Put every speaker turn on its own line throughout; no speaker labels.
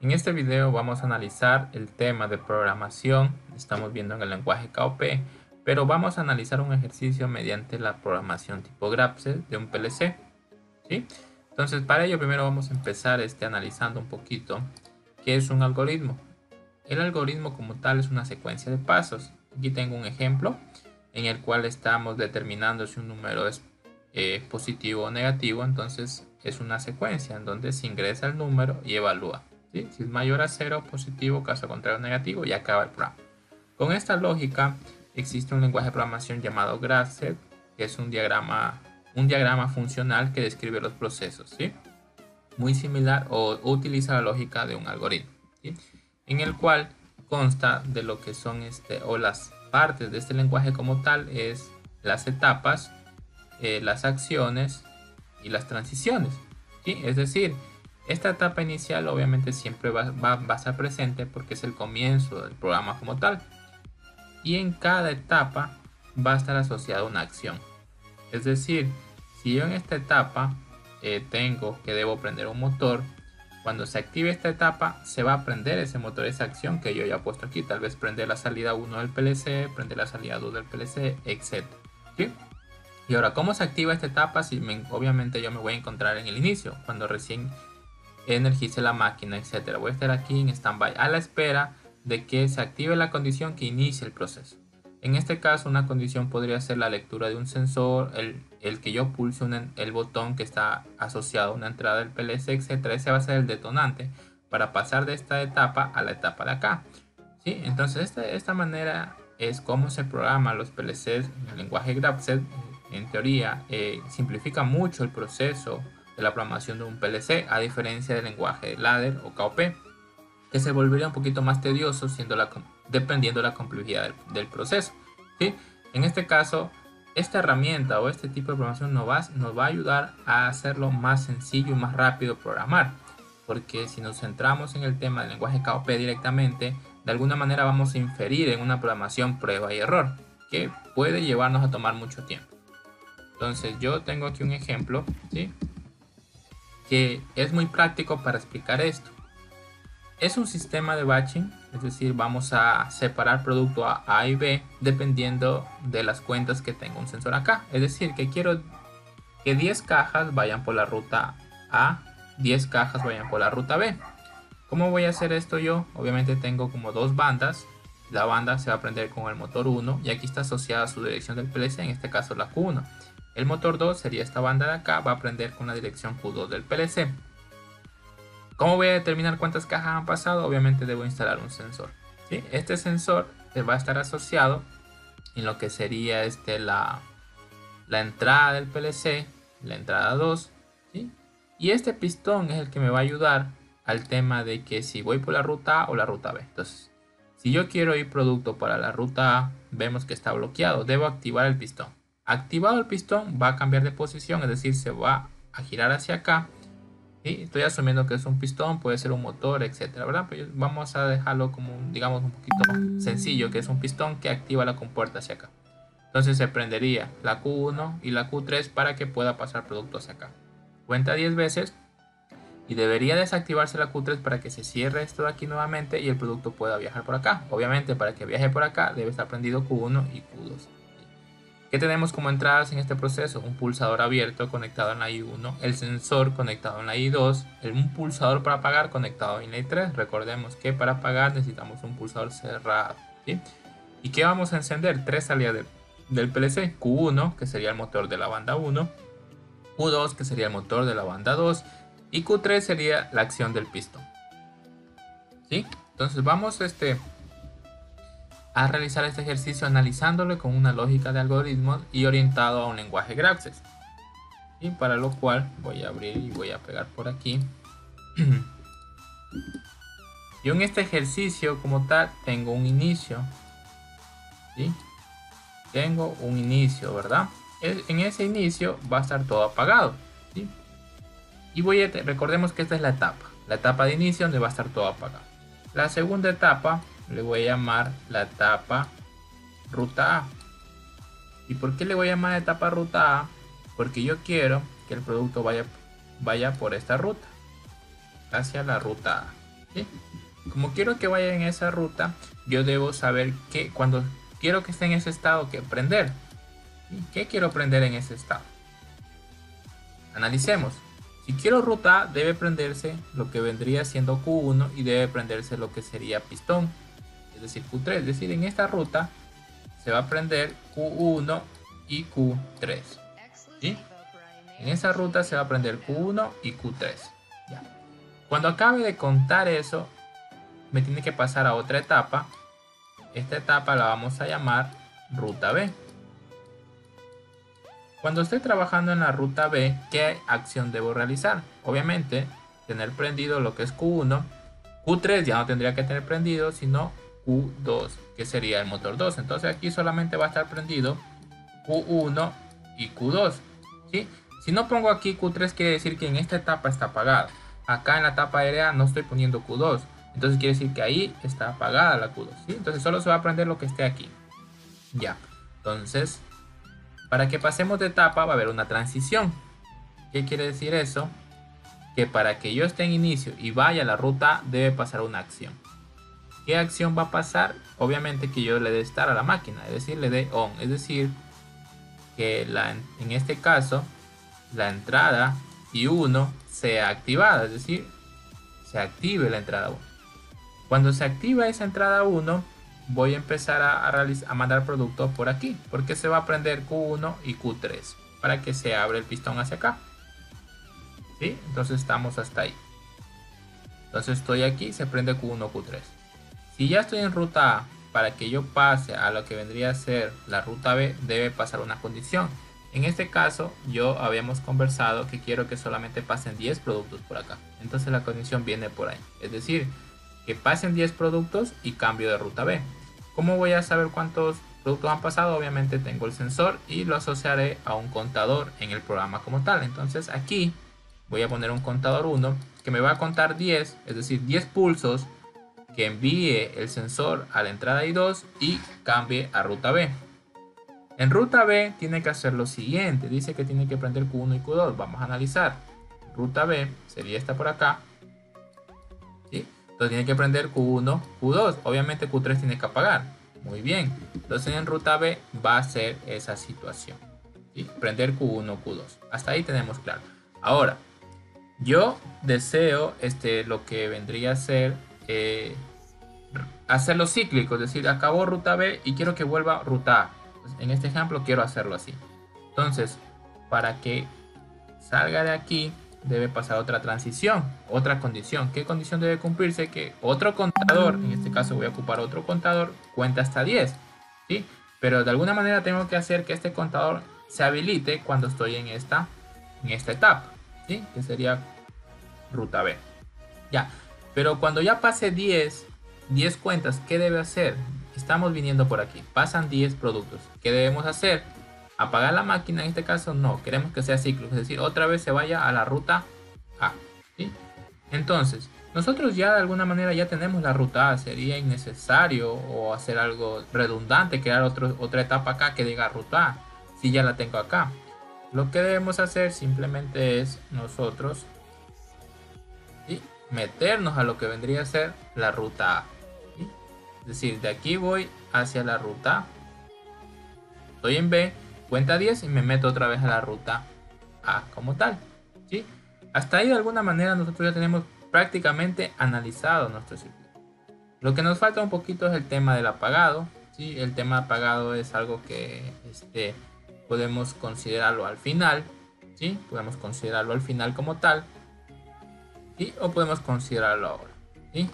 En este video vamos a analizar el tema de programación. Estamos viendo en el lenguaje KOP, pero vamos a analizar un ejercicio mediante la programación tipo Graphics de un PLC, ¿sí? Entonces, para ello primero vamos a empezar analizando un poquito qué es un algoritmo. El algoritmo como tal es una secuencia de pasos. Aquí tengo un ejemplo en el cual estamos determinando si un número es positivo o negativo. Entonces es una secuencia en donde se ingresa el número y evalúa, ¿sí? Si es mayor a 0, positivo; caso contrario, negativo, y acaba el programa. Con esta lógica existe un lenguaje de programación llamado Graphics, que es un diagrama funcional que describe los procesos, ¿sí? Muy similar o utiliza la lógica de un algoritmo, ¿sí? En el cual consta de lo que son o las partes de este lenguaje como tal es las etapas, las acciones y las transiciones, ¿sí? Es decir, esta etapa inicial obviamente siempre va a estar presente porque es el comienzo del programa como tal, y en cada etapa va a estar asociada una acción. Es decir, si yo en esta etapa tengo que debo prender un motor, cuando se active esta etapa se va a prender ese motor, esa acción que yo ya he puesto aquí. Tal vez prender la salida 1 del PLC, prender la salida 2 del PLC, etc. ¿Sí? Y ahora, ¿cómo se activa esta etapa? Obviamente yo me voy a encontrar en el inicio, cuando recién energice la máquina, etc. Voy a estar aquí en standby a la espera de que se active la condición que inicie el proceso. En este caso, una condición podría ser la lectura de un sensor, el que yo pulse el botón que está asociado a una entrada del PLC, etc. Ese va a ser el detonante para pasar de esta etapa a la etapa de acá, ¿sí? Entonces, esta manera es como se programan los PLCs en el lenguaje Graphics. En teoría, simplifica mucho el proceso de la programación de un PLC, a diferencia del lenguaje ladder o KOP, que se volvería un poquito más tedioso dependiendo de la complejidad del proceso, ¿sí? En este caso, esta herramienta o este tipo de programación nos va a ayudar a hacerlo más sencillo y más rápido programar, porque si nos centramos en el tema del lenguaje KOP directamente, de alguna manera vamos a inferir en una programación prueba y error, que puede llevarnos a tomar mucho tiempo. Entonces yo tengo aquí un ejemplo, ¿sí?, que es muy práctico para explicar esto. Es un sistema de batching, es decir, vamos a separar producto A y B dependiendo de las cuentas que tenga un sensor acá. Es decir, que quiero que 10 cajas vayan por la ruta A, 10 cajas vayan por la ruta B. ¿Cómo voy a hacer esto yo? Obviamente tengo como dos bandas. La banda se va a prender con el motor 1 y aquí está asociada a su dirección del PLC, en este caso la Q1. El motor 2 sería esta banda de acá, va a prender con la dirección Q2 del PLC. ¿Cómo voy a determinar cuántas cajas han pasado? Obviamente debo instalar un sensor, ¿sí? Este sensor va a estar asociado en lo que sería la entrada del PLC, la entrada 2, ¿sí? Y este pistón es el que me va a ayudar al tema de que si voy por la ruta A o la ruta B. Entonces, si yo quiero ir producto para la ruta A, vemos que está bloqueado, debo activar el pistón. Activado el pistón, va a cambiar de posición, es decir, se va a girar hacia acá, ¿sí? Estoy asumiendo que es un pistón, puede ser un motor, etcétera, ¿verdad? Pero vamos a dejarlo como, digamos, un poquito sencillo, que es un pistón que activa la compuerta hacia acá. Entonces se prendería la Q1 y la Q3 para que pueda pasar producto hacia acá. Cuenta 10 veces y debería desactivarse la Q3 para que se cierre esto de aquí nuevamente y el producto pueda viajar por acá. Obviamente, para que viaje por acá debe estar prendido Q1 y Q2. ¿Qué tenemos como entradas en este proceso? Un pulsador abierto conectado en la I1, el sensor conectado en la I2, un pulsador para apagar conectado en la I3. Recordemos que para apagar necesitamos un pulsador cerrado, ¿sí? ¿Y qué vamos a encender? Tres salidas del PLC: Q1, que sería el motor de la banda 1, Q2, que sería el motor de la banda 2, y Q3 sería la acción del pistón, ¿sí? Entonces vamos a realizar este ejercicio analizándolo con una lógica de algoritmos y orientado a un lenguaje Graphics. Y para lo cual voy a abrir y voy a pegar por aquí. Yo en este ejercicio como tal tengo un inicio, ¿sí? Tengo un inicio, ¿verdad? En ese inicio va a estar todo apagado, ¿sí? Y recordemos que esta es la etapa de inicio donde va a estar todo apagado. La segunda etapa le voy a llamar la etapa ruta A. ¿Y por qué le voy a llamar etapa ruta A? Porque yo quiero que el producto vaya por esta ruta, hacia la ruta A, ¿sí? Como quiero que vaya en esa ruta, yo debo saber que cuando quiero que esté en ese estado, que prender. ¿Sí? ¿Qué quiero prender en ese estado? Analicemos. Si quiero ruta A, debe prenderse lo que vendría siendo Q1 y debe prenderse lo que sería pistón, es decir, Q3. Es decir, en esta ruta se va a prender Q1 y Q3. ¿Sí? En esa ruta se va a prender Q1 y Q3. Ya. Cuando acabe de contar eso, me tiene que pasar a otra etapa. Esta etapa la vamos a llamar ruta B. Cuando esté trabajando en la ruta B, ¿qué acción debo realizar? Obviamente, tener prendido lo que es Q1. Q3 ya no tendría que tener prendido, sino Q2, que sería el motor 2. Entonces aquí solamente va a estar prendido Q1 y Q2. ¿Sí? Si no pongo aquí Q3, quiere decir que en esta etapa está apagada. Acá en la etapa aérea no estoy poniendo Q2. Entonces quiere decir que ahí está apagada la Q2. ¿Sí? Entonces solo se va a prender lo que esté aquí. Ya. Entonces, para que pasemos de etapa va a haber una transición. ¿Qué quiere decir eso? Que para que yo esté en inicio y vaya a la ruta debe pasar una acción. ¿Qué acción va a pasar? Obviamente que yo le dé start a la máquina, es decir, le dé on. Es decir, que en este caso la entrada I1 sea activada, es decir, se active la entrada 1. Cuando se activa esa entrada 1, voy a empezar a mandar productos por aquí, porque se va a prender Q1 y Q3 para que se abra el pistón hacia acá. ¿Sí? Entonces estamos hasta ahí. Entonces estoy aquí, se prende Q1, Q3. Si ya estoy en ruta A, para que yo pase a lo que vendría a ser la ruta B, debe pasar una condición. En este caso, yo habíamos conversado que quiero que solamente pasen 10 productos por acá. Entonces la condición viene por ahí. Es decir, que pasen 10 productos y cambio de ruta B. ¿Cómo voy a saber cuántos productos han pasado? Obviamente tengo el sensor y lo asociaré a un contador en el programa como tal. Entonces aquí voy a poner un contador 1 que me va a contar 10, es decir, 10 pulsos que envíe el sensor a la entrada I2 y cambie a ruta B. En ruta B tiene que hacer lo siguiente. Dice que tiene que prender Q1 y Q2. Vamos a analizar. Ruta B sería esta por acá. ¿Sí? Entonces tiene que prender Q1, Q2. Obviamente Q3 tiene que apagar. Muy bien. Entonces en ruta B va a ser esa situación. ¿Sí? Prender Q1, Q2. Hasta ahí tenemos claro. Ahora, yo deseo lo que vendría a ser hacerlo cíclico. Es decir, acabó ruta B y quiero que vuelva ruta A. En este ejemplo quiero hacerlo así. Entonces, para que salga de aquí, debe pasar otra transición, otra condición. ¿Qué condición debe cumplirse? Que otro contador, en este caso voy a ocupar otro contador, cuenta hasta 10. ¿Sí? Pero de alguna manera tengo que hacer que este contador se habilite cuando estoy en esta etapa. ¿Sí? Que sería ruta B. Ya. Pero cuando ya pase 10 cuentas, ¿qué debe hacer? Estamos viniendo por aquí, pasan 10 productos. ¿Qué debemos hacer? ¿Apagar la máquina? En este caso no, queremos que sea cíclico, es decir, otra vez se vaya a la ruta A. ¿Sí? Entonces, nosotros ya de alguna manera ya tenemos la ruta A, sería innecesario o hacer algo redundante, crear otra etapa acá que diga ruta A, si ya la tengo acá. Lo que debemos hacer simplemente es nosotros, ¿sí?, meternos a lo que vendría a ser la ruta A. ¿Sí? Es decir, de aquí voy hacia la ruta A. Estoy en B, cuenta 10 y me meto otra vez a la ruta A como tal. ¿Sí? Hasta ahí de alguna manera nosotros ya tenemos prácticamente analizado nuestro circuito. Lo que nos falta un poquito es el tema del apagado. ¿Sí? El tema apagado es algo que podemos considerarlo al final. ¿Sí? Podemos considerarlo al final como tal. ¿Sí? O podemos considerarlo ahora. ¿Sí?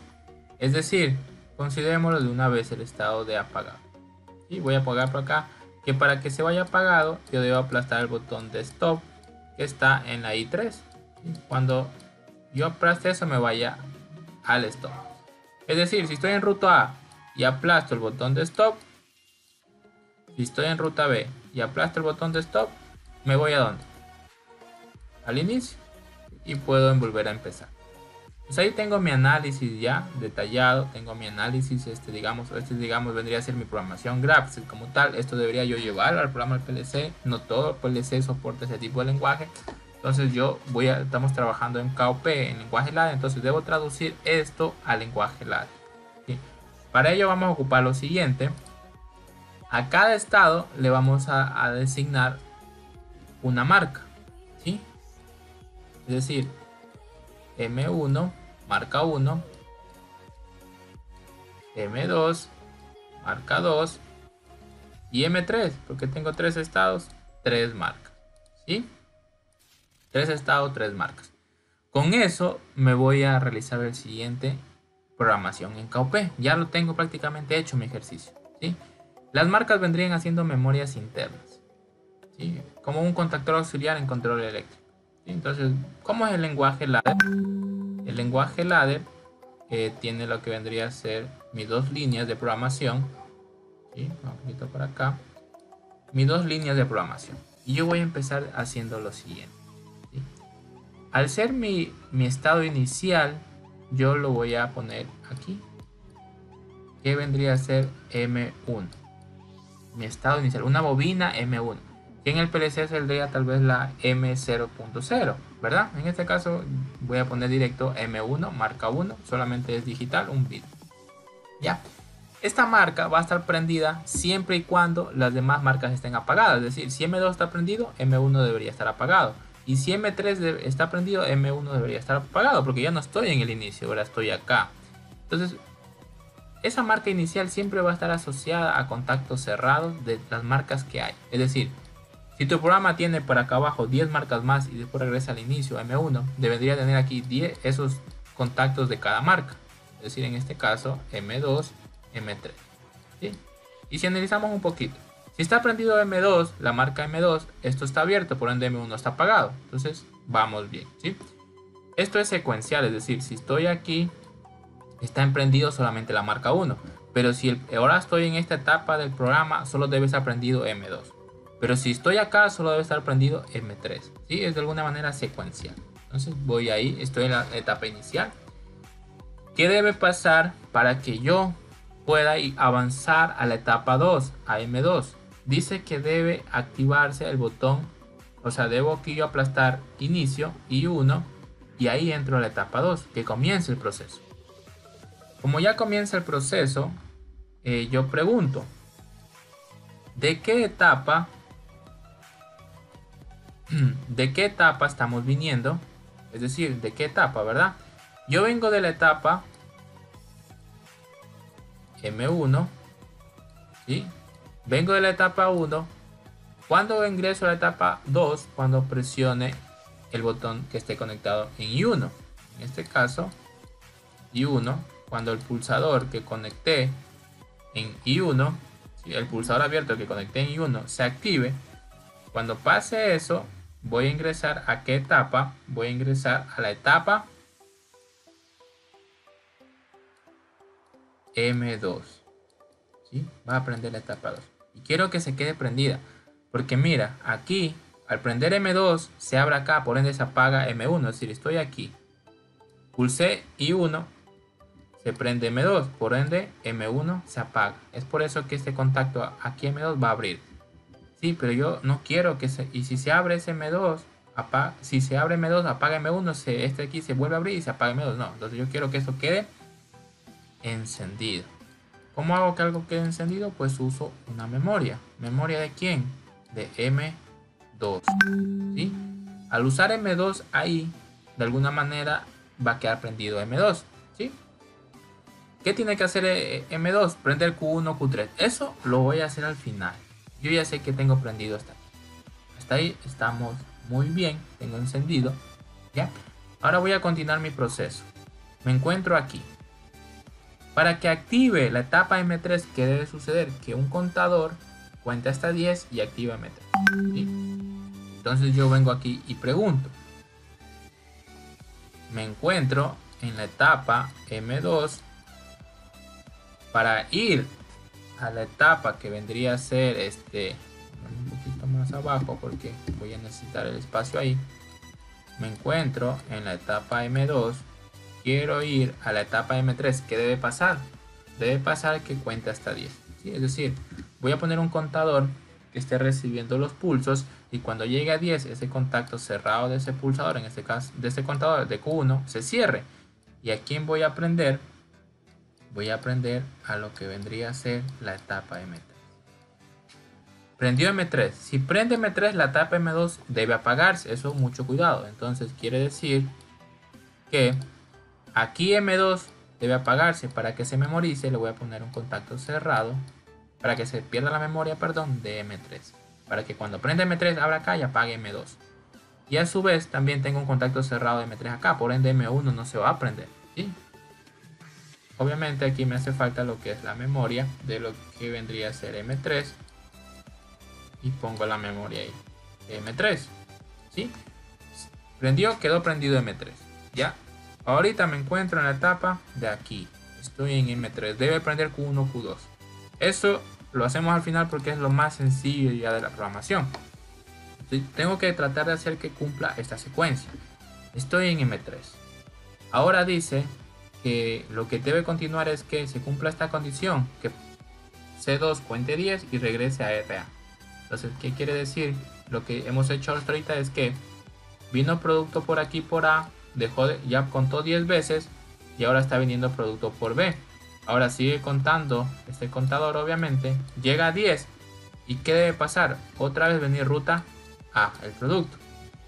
Es decir, considerémoslo de una vez el estado de apagado. ¿Sí? Voy a apagar por acá, que para que se vaya apagado yo debo aplastar el botón de stop que está en la I3. ¿Sí? Cuando yo aplaste eso me vaya al stop. Es decir, si estoy en ruta A y aplasto el botón de stop, si estoy en ruta B y aplasto el botón de stop, me voy a ¿dónde? Al inicio y puedo volver a empezar. Pues ahí tengo mi análisis ya detallado, tengo mi análisis, digamos vendría a ser mi programación Graphics como tal. Esto debería yo llevarlo al programa del PLC, no todo el PLC soporta ese tipo de lenguaje, Entonces estamos trabajando en KOP, en lenguaje ladder, entonces debo traducir esto al lenguaje ladder. ¿Sí? Para ello vamos a ocupar lo siguiente. A cada estado le vamos a designar una marca. ¿Sí? Es decir, M1, marca 1, M2, marca 2 y M3, porque tengo 3 estados, 3 marcas. ¿Sí? 3 estados, 3 marcas. Con eso me voy a realizar el siguiente programación en KOP. Ya lo tengo prácticamente hecho mi ejercicio. ¿Sí? Las marcas vendrían haciendo memorias internas. ¿Sí? Como un contactor auxiliar en control eléctrico. ¿Sí? Entonces, ¿cómo es el lenguaje ladder? El lenguaje ladder tiene lo que vendría a ser mis 2 líneas de programación. ¿Sí? Un poquito por acá. Mis 2 líneas de programación. Y yo voy a empezar haciendo lo siguiente. ¿Sí? Al ser mi estado inicial, yo lo voy a poner aquí, que vendría a ser M1. Mi estado inicial, una bobina M1, que en el PLC saldría tal vez la M0.0, ¿verdad? En este caso voy a poner directo M1, marca 1, solamente es digital, un bit. Ya. Esta marca va a estar prendida siempre y cuando las demás marcas estén apagadas. Es decir, si M2 está prendido, M1 debería estar apagado. Y si M3 está prendido, M1 debería estar apagado, porque ya no estoy en el inicio, ahora estoy acá. Entonces, esa marca inicial siempre va a estar asociada a contactos cerrados de las marcas que hay. Es decir, si tu programa tiene por acá abajo 10 marcas más y después regresa al inicio M1, debería tener aquí 10 esos contactos de cada marca. Es decir, en este caso M2, M3. ¿Sí? Y si analizamos un poquito, si está prendido M2, la marca M2, esto está abierto, por ende M1 está apagado. Entonces vamos bien. ¿Sí? Esto es secuencial, es decir, si estoy aquí, está emprendido solamente la marca 1. Pero si ahora estoy en esta etapa del programa, solo debe estar prendido M2. Pero si estoy acá, solo debe estar prendido M3. ¿Sí? Es de alguna manera secuencial. Entonces voy ahí, estoy en la etapa inicial. ¿Qué debe pasar para que yo pueda avanzar a la etapa 2, a M2? Dice que debe activarse el botón, o sea, debo aquí yo aplastar inicio y 1 y ahí entro a la etapa 2, que comience el proceso. Como ya comienza el proceso, yo pregunto, ¿de qué etapa estamos viniendo? Es decir, ¿de qué etapa, verdad? Yo vengo de la etapa M1, ¿sí? Vengo de la etapa 1. Cuando ingreso a la etapa 2, cuando presione el botón que esté conectado en I1. En este caso, I1, cuando el pulsador que conecté en I1, ¿sí? El pulsador abierto que conecté en I1 se active. Cuando pase eso, voy a ingresar a qué etapa? Voy a ingresar a la etapa M2. ¿Sí? Va a prender la etapa 2. Y quiero que se quede prendida. Porque mira, aquí, al prender M2, se abre acá, por ende se apaga M1. Es decir, estoy aquí. Pulsé I1, se prende M2, por ende M1 se apaga. Es por eso que este contacto aquí M2 va a abrir. Sí, pero yo no quiero que se... Y si se abre ese M2, si se abre M2, apaga M1, este aquí se vuelve a abrir y se apaga M2. No, entonces yo quiero que esto quede encendido. ¿Cómo hago que algo quede encendido? Pues uso una memoria. ¿Memoria de quién? De M2. ¿Sí? Al usar M2 ahí, de alguna manera va a quedar prendido M2. ¿Sí? ¿Qué tiene que hacer M2? Prender Q1, Q3. Eso lo voy a hacer al final. Yo ya sé que tengo prendido hasta ahí. Hasta ahí estamos muy bien. Tengo encendido. ¿Ya? Ahora voy a continuar mi proceso. Me encuentro aquí. Para que active la etapa M3, ¿qué debe suceder? Que un contador cuente hasta 10 y activa M3. ¿Sí? Entonces yo vengo aquí y pregunto. Me encuentro en la etapa M2. Para ir a la etapa que vendría a ser un poquito más abajo, porque voy a necesitar el espacio ahí. Me encuentro en la etapa M2. Quiero ir a la etapa M3. ¿Qué debe pasar? Debe pasar que cuente hasta 10. ¿Sí? Es decir, voy a poner un contador que esté recibiendo los pulsos, y cuando llegue a 10 ese contacto cerrado de ese pulsador, en este caso de ese contador de Q1, se cierre. ¿Y a quién voy a aprender? Voy a aprender a lo que vendría a ser la etapa M3. Prendió M3. Si prende M3, la etapa M2 debe apagarse. Eso mucho cuidado. Entonces quiere decir que aquí M2 debe apagarse. Para que se memorice, le voy a poner un contacto cerrado. Para que se pierda la memoria, perdón, de M3. Para que cuando prenda M3 abra acá y apague M2. Y a su vez también tengo un contacto cerrado de M3 acá. Por ende M1 no se va a prender, ¿sí? Obviamente aquí me hace falta lo que es la memoria de lo que vendría a ser M3. Y pongo la memoria ahí. M3. ¿Sí? Prendió, quedó prendido M3. Ya. Ahorita me encuentro en la etapa de aquí. Estoy en M3. Debe prender Q1, Q2. Eso lo hacemos al final porque es lo más sencillo ya de la programación. Entonces, tengo que tratar de hacer que cumpla esta secuencia. Estoy en M3. Ahora dice que lo que debe continuar es que se cumpla esta condición. Que C2 cuente 10 y regrese a RA. Entonces, ¿qué quiere decir? Lo que hemos hecho hasta ahorita es que vino producto por aquí por A, ya contó 10 veces y ahora está viniendo producto por B. Ahora sigue contando este contador, obviamente, llega a 10 y ¿qué debe pasar? Otra vez venir ruta A, el producto.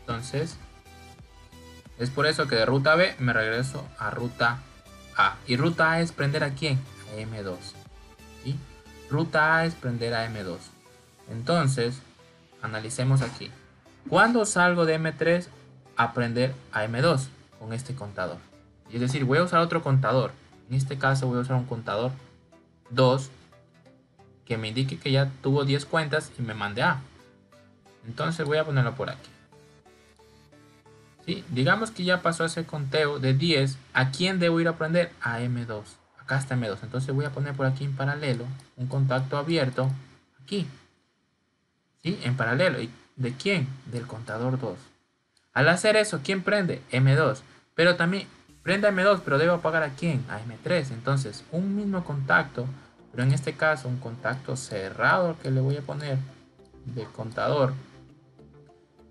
Entonces, es por eso que de ruta B me regreso a ruta A. Y ruta A es prender a quién? A M2. ¿Sí? Ruta A es prender a M2. Entonces, analicemos aquí. ¿Cuándo salgo de M3 a prender a M2 con este contador? Es decir, voy a usar otro contador. En este caso voy a usar un contador 2 que me indique que ya tuvo 10 cuentas y me mande A. Entonces voy a ponerlo por aquí. ¿Sí? Digamos que ya pasó ese conteo de 10. ¿A quién debo ir a prender? A M2. Acá está M2. Entonces voy a poner por aquí en paralelo un contacto abierto aquí. ¿Sí? En paralelo. ¿Y de quién? Del contador 2. Al hacer eso, ¿quién prende? M2. Pero también prende a M2, pero debo apagar a quién? A M3. Entonces, un mismo contacto, pero en este caso un contacto cerrado que le voy a poner del contador,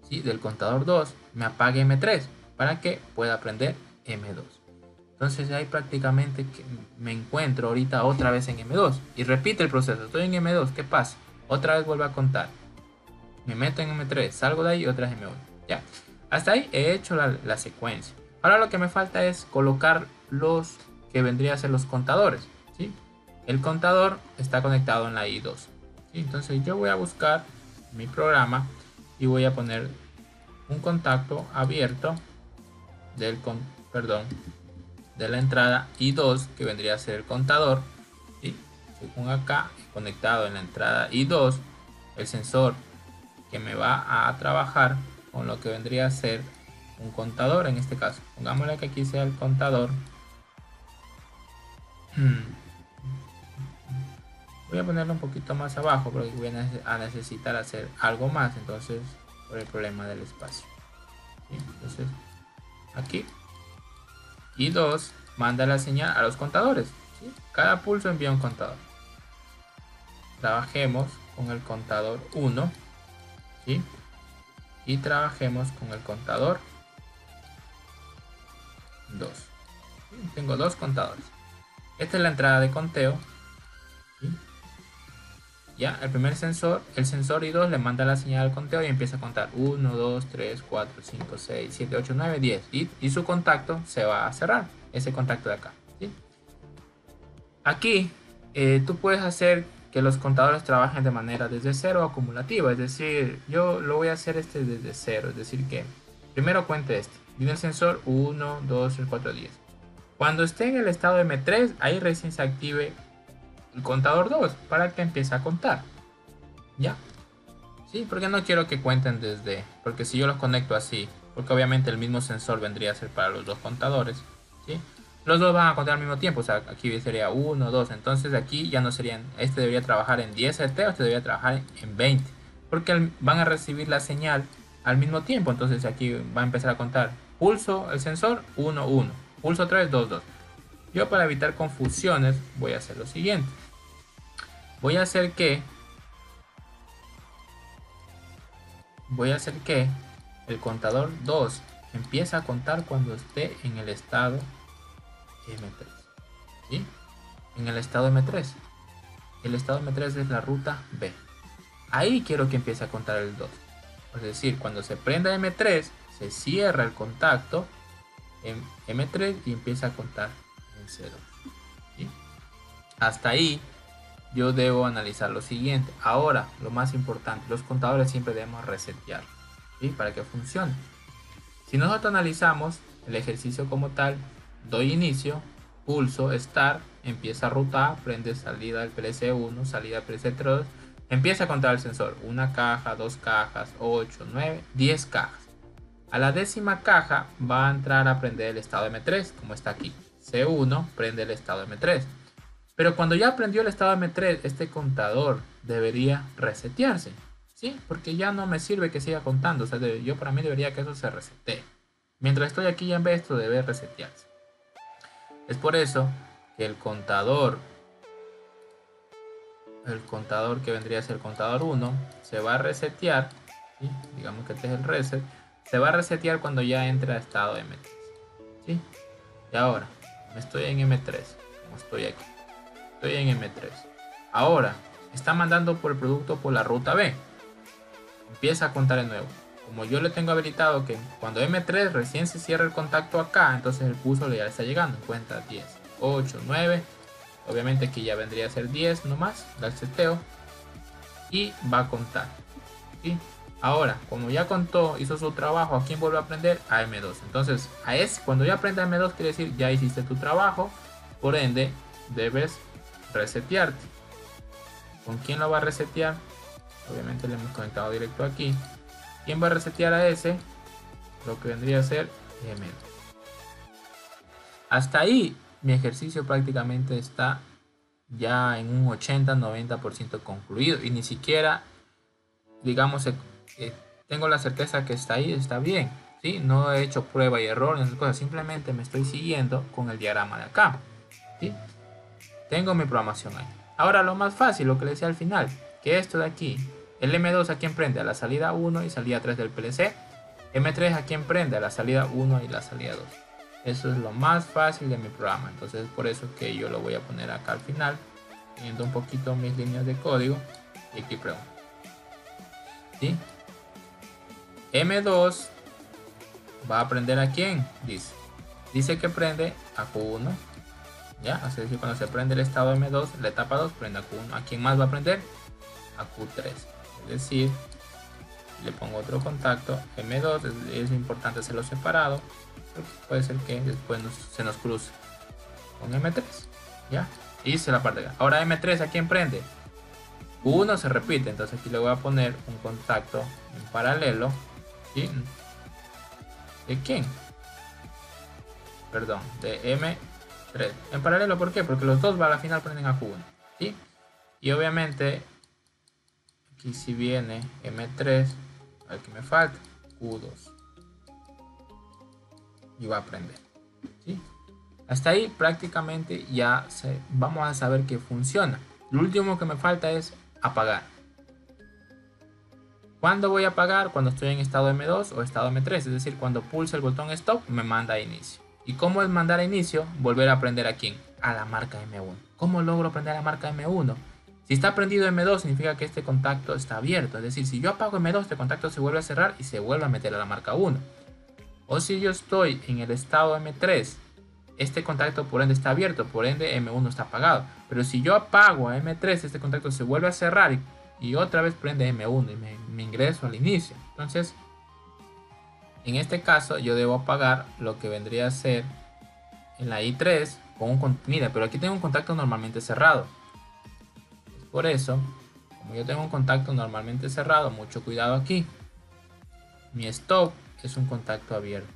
¿sí? Del contador 2, me apague M3 para que pueda prender M2. Entonces ahí prácticamente que me encuentro ahorita otra vez en M2 y repite el proceso. Estoy en M2, ¿qué pasa? Otra vez vuelvo a contar. Me meto en M3, salgo de ahí y otra vez M1. Ya. Hasta ahí he hecho la secuencia. Ahora lo que me falta es colocar los que vendrían a ser los contadores. ¿Sí? El contador está conectado en la I2. ¿Sí? Entonces yo voy a buscar mi programa y voy a poner un contacto abierto de la entrada I2 que vendría a ser el contador. ¿Sí? Según acá, conectado en la entrada I2, el sensor que me va a trabajar con lo que vendría a ser un contador en este caso. Pongámosle que aquí sea el contador. Voy a ponerlo un poquito más abajo porque voy a necesitar hacer algo más, entonces por el problema del espacio. ¿Sí? Entonces aquí I2 manda la señal a los contadores. ¿Sí? Cada pulso envía un contador. Trabajemos con el contador 1. ¿Sí? Y trabajemos con el contador 2. Tengo dos contadores. Esta es la entrada de conteo. ¿Sí? Ya, el primer sensor, el sensor I2 le manda la señal al conteo y empieza a contar 1, 2, 3, 4, 5, 6, 7, 8, 9, 10. Y su contacto se va a cerrar. Ese contacto de acá. ¿Sí? Aquí tú puedes hacer que los contadores trabajen de manera desde cero acumulativa. Es decir, yo lo voy a hacer desde cero. Es decir que primero cuente este. Viene el sensor 1, 2, 3, 4, 10. Cuando esté en el estado M3, ahí recién se active el contador 2 para que empiece a contar. ¿Ya? Sí, porque no quiero que cuenten desde... Porque si yo los conecto así, porque obviamente el mismo sensor vendría a ser para los dos contadores. ¿Sí? Los dos van a contar al mismo tiempo, o sea, aquí sería 1, 2, entonces aquí ya no serían, este debería trabajar en 10 RT, este debería trabajar en 20, porque van a recibir la señal al mismo tiempo, entonces aquí va a empezar a contar, pulso el sensor, 1, 1, pulso 3, 2, 2. Yo para evitar confusiones voy a hacer lo siguiente, voy a hacer que voy a hacer que el contador 2 empiece a contar cuando esté en el estado M3. ¿Sí? En el estado M3. El estado M3 es la ruta B. Ahí quiero que empiece a contar el 2. Es decir, cuando se prenda M3, se cierra el contacto en M3 y empieza a contar en C2. ¿Sí? Hasta ahí yo debo analizar lo siguiente. Ahora, lo más importante, los contadores siempre debemos resetear, ¿sí? Para que funcione. Si nosotros analizamos el ejercicio como tal, doy inicio, pulso Start, empieza ruta, prende salida del PLC1, salida del PLC3, empieza a contar el sensor, una caja, dos cajas, 8, 9, 10 cajas. A la 10ª caja va a entrar a prender el estado M3, como está aquí. C1 prende el estado M3. Pero cuando ya prendió el estado M3, este contador debería resetearse, ¿sí? Porque ya no me sirve que siga contando. O sea, yo para mí debería que eso se resete. Mientras estoy aquí ya en vez esto debe resetearse. Es por eso que el contador que vendría a ser el contador 1 se va a resetear, ¿sí? Digamos que este es el reset. Se va a resetear cuando ya entre a estado M3, ¿sí? Y ahora, estoy en M3, como estoy aquí. Estoy en M3. Ahora, está mandando por el producto por la ruta B. Empieza a contar de nuevo. Como yo le tengo habilitado que cuando M3 recién se cierra el contacto acá, entonces el pulso ya está llegando. Cuenta 10, 8, 9. Obviamente aquí ya vendría a ser 10 nomás, el seteo. Y va a contar, ¿sí? Ahora, como ya contó, hizo su trabajo, ¿a quién vuelve a aprender? A M2. Entonces, cuando ya aprenda M2 quiere decir ya hiciste tu trabajo. Por ende, debes resetearte. ¿Con quién lo va a resetear? Obviamente le hemos conectado directo aquí. ¿Quién va a resetear a ese? Lo que vendría a ser M2. Hasta ahí mi ejercicio prácticamente está ya en un 80-90% concluido. Y ni siquiera, digamos, tengo la certeza que está ahí, está bien. ¿Sí? No he hecho prueba y error en esas cosas. Simplemente me estoy siguiendo con el diagrama de acá. ¿Sí? Tengo mi programación ahí. Ahora lo más fácil, lo que le decía al final, que esto de aquí, el M2 a quien prende a la salida 1 y salida 3 del PLC, M3 a quien prende a la salida 1 y la salida 2. Eso es lo más fácil de mi programa. Entonces es por eso que yo lo voy a poner acá al final, teniendo un poquito mis líneas de código. Y aquí pregunto, ¿sí? M2 va a prender a quién, dice que prende a Q1. ¿Ya? Es decir, cuando se prende el estado M2, la etapa 2 prende a Q1. ¿A quién más va a prender? A Q3. Es decir, le pongo otro contacto M2, es importante hacerlo separado, porque puede ser que después se nos cruce con M3. ¿Ya? Hice la parte de acá. Ahora M3, ¿a quién prende? Q1 se repite, entonces aquí le voy a poner un contacto en paralelo. ¿Sí? ¿De quién? Perdón, de M3 en paralelo. ¿Por qué? Porque los dos a la final prenden a Q1, ¿sí? Y obviamente aquí si viene M3, a ver qué me falta, Q2 y va a prender, ¿sí? Hasta ahí prácticamente ya vamos a saber que funciona. Lo último que me falta es apagar. ¿Cuándo voy a apagar? Cuando estoy en estado M2 o estado M3, es decir, cuando pulse el botón stop me manda a inicio. ¿Y cómo es mandar a inicio? Volver a prender a quién? A la marca M1. ¿Cómo logro prender a la marca M1? Si está prendido M2 significa que este contacto está abierto. Es decir, si yo apago M2, este contacto se vuelve a cerrar y se vuelve a meter a la marca 1. O si yo estoy en el estado M3, este contacto por ende está abierto, por ende M1 está apagado. Pero si yo apago a M3, este contacto se vuelve a cerrar y otra vez prende M1 y me ingreso al inicio. Entonces, en este caso yo debo apagar lo que vendría a ser en la I3 con mira, pero aquí tengo un contacto normalmente cerrado. Es por eso, como yo tengo un contacto normalmente cerrado, mucho cuidado aquí. Mi stop es un contacto abierto.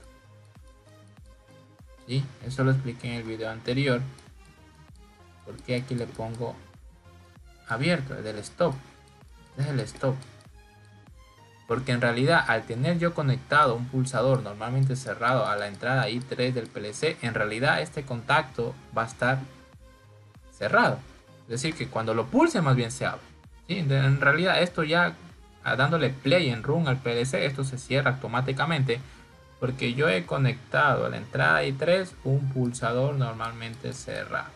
¿Sí? Eso lo expliqué en el video anterior. Porque aquí le pongo abierto, el del stop. Es el stop. Porque en realidad al tener yo conectado un pulsador normalmente cerrado a la entrada I3 del PLC, en realidad este contacto va a estar cerrado. Es decir, que cuando lo pulse más bien se abre. ¿Sí? En realidad esto ya dándole play en run al PLC, esto se cierra automáticamente porque yo he conectado a la entrada I3 un pulsador normalmente cerrado.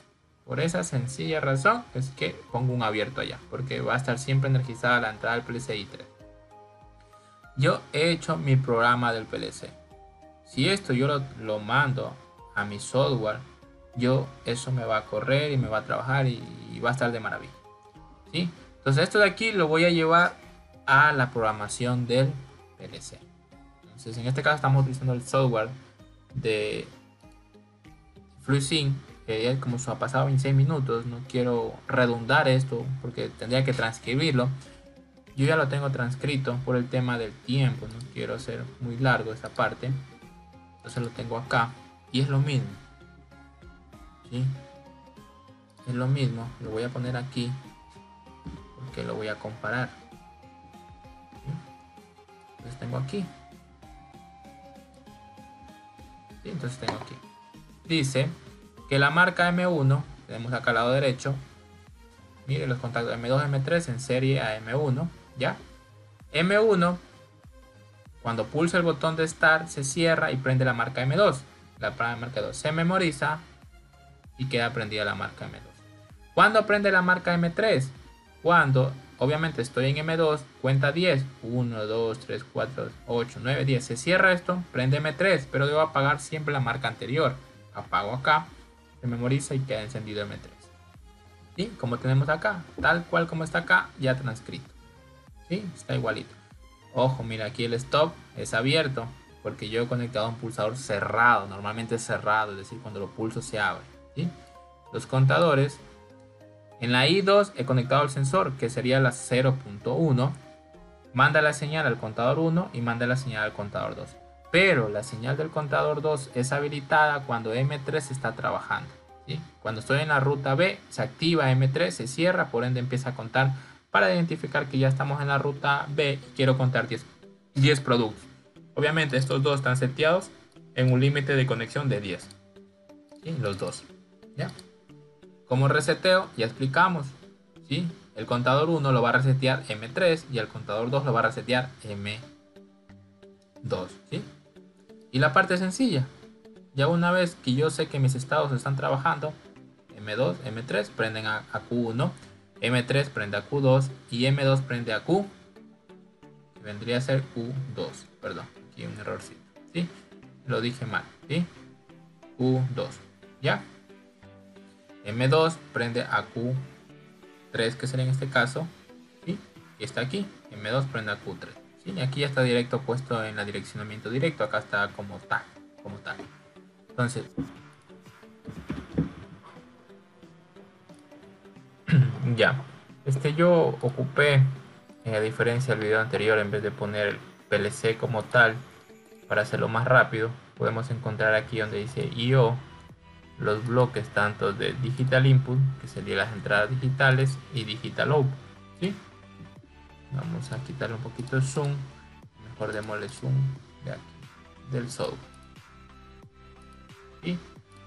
Por esa sencilla razón es que pongo un abierto allá, porque va a estar siempre energizada la entrada del PLC I3. Yo he hecho mi programa del PLC. Si esto yo lo mando a mi software, eso me va a correr y me va a trabajar y va a estar de maravilla, ¿sí? Entonces esto de aquí lo voy a llevar a la programación del PLC. Entonces en este caso estamos utilizando el software de FluidSync, que como se ha pasado 26 minutos, no quiero redundar esto porque tendría que transcribirlo. Yo ya lo tengo transcrito por el tema del tiempo, no quiero hacer muy largo esta parte. Entonces lo tengo acá y es lo mismo, ¿sí? Es lo mismo, lo voy a poner aquí porque lo voy a comparar, ¿sí? Entonces tengo aquí, ¿sí? Entonces tengo aquí, dice que la marca M1, tenemos acá al lado derecho, mire los contactos M2, M3 en serie a M1, ¿ya? M1, cuando pulsa el botón de Start, se cierra y prende la marca M2. La marca 2 se memoriza y queda prendida la marca M2. ¿Cuándo prende la marca M3? Cuando, obviamente, estoy en M2, cuenta 10. 1, 2, 3, 4, 8, 9, 10. Se cierra esto, prende M3, pero debo apagar siempre la marca anterior. Apago acá, se memoriza y queda encendido M3. ¿Sí? Como tenemos acá, tal cual como está acá, ya transcrito. ¿Sí? Está igualito. Ojo, mira, aquí el stop es abierto porque yo he conectado a un pulsador cerrado, normalmente cerrado, es decir, cuando lo pulso se abre, ¿sí? Los contadores, en la I2 he conectado el sensor, que sería la 0.1, manda la señal al contador 1 y manda la señal al contador 2. Pero la señal del contador 2 es habilitada cuando M3 está trabajando, ¿sí? Cuando estoy en la ruta B, se activa M3, se cierra, por ende empieza a contar para identificar que ya estamos en la ruta B y quiero contar 10 productos. Obviamente estos dos están seteados en un límite de conexión de 10. ¿Sí? Los dos. ¿Ya? Como reseteo, ya explicamos. ¿Sí? El contador 1 lo va a resetear M3 y el contador 2 lo va a resetear M2. ¿Sí? Y la parte sencilla. Ya una vez que yo sé que mis estados están trabajando, M2, M3 prenden a Q1, M3 prende a Q2 y M2 prende a Q, que vendría a ser Q2. Perdón, aquí un errorcito. ¿Sí? Lo dije mal. ¿Sí? Q2. ¿Ya? M2 prende a Q3, que sería en este caso. ¿Sí? Y está aquí. M2 prende a Q3. ¿Sí? Y aquí ya está directo puesto en la direccionamiento directo. Acá está como tal. Entonces, ya. Yo ocupé, a diferencia del video anterior, en vez de poner el PLC como tal, para hacerlo más rápido, podemos encontrar aquí donde dice I/O los bloques tanto de Digital Input, que serían las entradas digitales, y Digital Output. ¿Sí? Vamos a quitarle un poquito de zoom. Mejor démosle zoom de aquí, del software. Y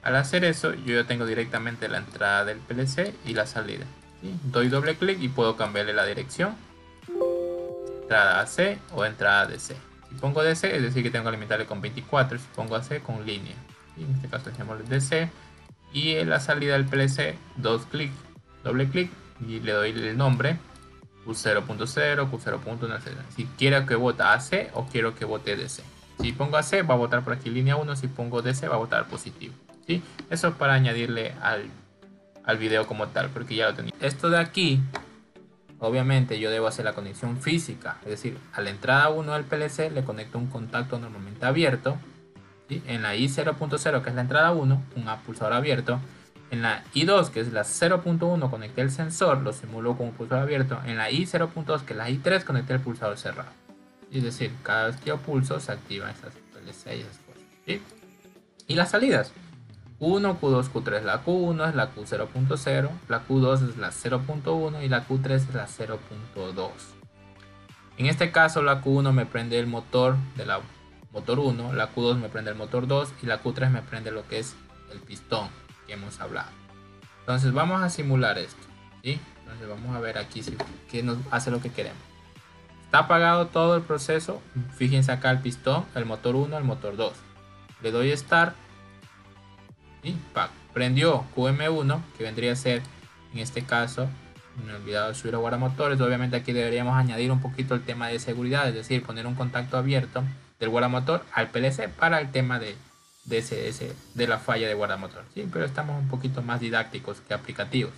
al hacer eso, yo ya tengo directamente la entrada del PLC y la salida. ¿Sí? Doy doble clic y puedo cambiarle la dirección. Entrada AC o entrada DC. Si pongo DC, es decir que tengo que alimentarle con 24. Si pongo AC, con línea. ¿Sí? En este caso dejémosle DC. Y en la salida del PLC, doble clic y le doy el nombre Q0.0, Q0.1, etc. Si quiero que vote AC o quiero que vote DC. Si pongo AC va a votar por aquí línea 1, si pongo DC va a votar positivo. ¿Sí? Eso es para añadirle al video como tal, porque ya lo tenía. Esto de aquí, obviamente yo debo hacer la conexión física, es decir, a la entrada 1 del PLC le conecto un contacto normalmente abierto. ¿Sí? En la I0.0, que es la entrada 1, un pulsador abierto. En la I2, que es la 0.1, conecté el sensor, lo simulo con un pulsador abierto. En la I0.2, que es la I3, conecté el pulsador cerrado. Es decir, cada vez que yo pulso se activan esas PLC y esas cosas. ¿Sí? Y las salidas. Q1, Q2, Q3. La Q1 es la Q0.0, la Q2 es la 0.1 y la Q3 es la 0.2. En este caso la Q1 me prende el motor de la motor 1, la Q2 me prende el motor 2 y la Q3 me prende lo que es el pistón que hemos hablado. Entonces vamos a simular esto, ¿sí? Entonces vamos a ver aquí que nos hace lo que queremos. Está apagado todo el proceso. Fíjense acá el pistón, el motor 1, el motor 2. Le doy Start y prendió QM1, que vendría a ser, en este caso, me he olvidado de subir a guardamotores. Obviamente aquí deberíamos añadir un poquito el tema de seguridad, es decir, poner un contacto abierto del guardamotor al PLC para el tema de la falla de guardamotor. ¿Sí? Pero estamos un poquito más didácticos que aplicativos.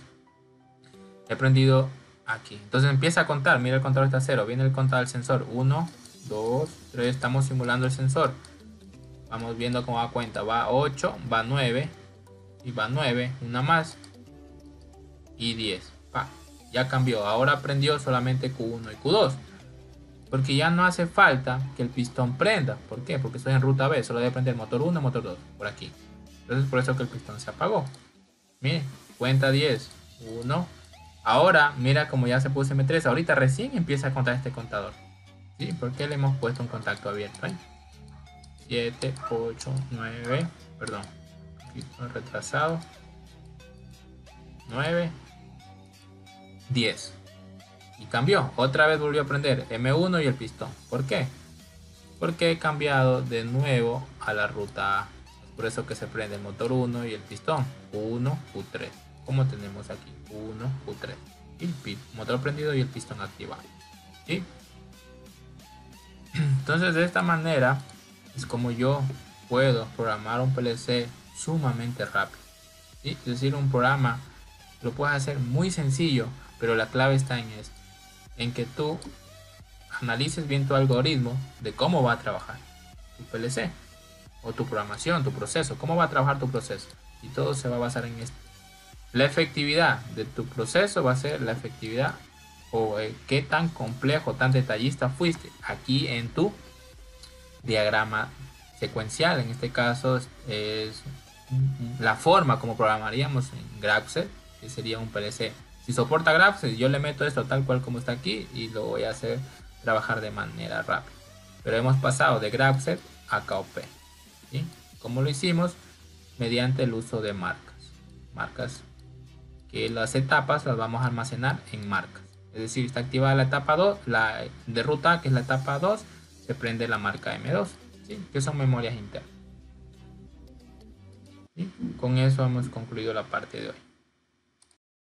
He prendido aquí. Entonces empieza a contar. Mira, el contador está 0. Viene el contador del sensor. 1, 2, 3. Estamos simulando el sensor. Vamos viendo cómo va cuenta. Va 8, va 9. Y va 9. Una más. Y 10. Ya cambió. Ahora prendió solamente Q1 y Q2. Porque ya no hace falta que el pistón prenda. ¿Por qué? Porque estoy en ruta B. Solo debe prender motor 1, motor 2. Por aquí. Entonces por eso que el pistón se apagó. Miren. Cuenta 10. 1. Ahora, mira como ya se puso M3, ahorita recién empieza a contar este contador. ¿Sí? Porque le hemos puesto un contacto abierto ahí. 7, 8, 9, perdón, aquí estoy retrasado. 9, 10. Y cambió, otra vez volvió a prender M1 y el pistón. ¿Por qué? Porque he cambiado de nuevo a la ruta A. Por eso que se prende el motor 1 y el pistón. Q1, Q3. Como tenemos aquí, Q1, Q3. Y el motor prendido y el pistón activado. ¿Sí? Entonces de esta manera es como yo puedo programar un PLC sumamente rápido. ¿Sí? Es decir, un programa lo puedes hacer muy sencillo, pero la clave está en esto. En que tú analices bien tu algoritmo de cómo va a trabajar tu PLC. O tu programación, tu proceso. Cómo va a trabajar tu proceso. Y todo se va a basar en esto. La efectividad de tu proceso va a ser la efectividad o qué tan complejo, tan detallista fuiste aquí en tu diagrama secuencial. En este caso es la forma como programaríamos en Graphics, que sería un PLC. Si soporta Graphics, yo le meto esto tal cual como está aquí y lo voy a hacer trabajar de manera rápida. Pero hemos pasado de Graphics a KOP. ¿Sí? ¿Cómo lo hicimos? Mediante el uso de marcas que las etapas las vamos a almacenar en marcas. Es decir, está activada la etapa 2, la de ruta A, que es la etapa 2, se prende la marca M2, ¿sí? Que son memorias internas. ¿Sí? Con eso hemos concluido la parte de hoy.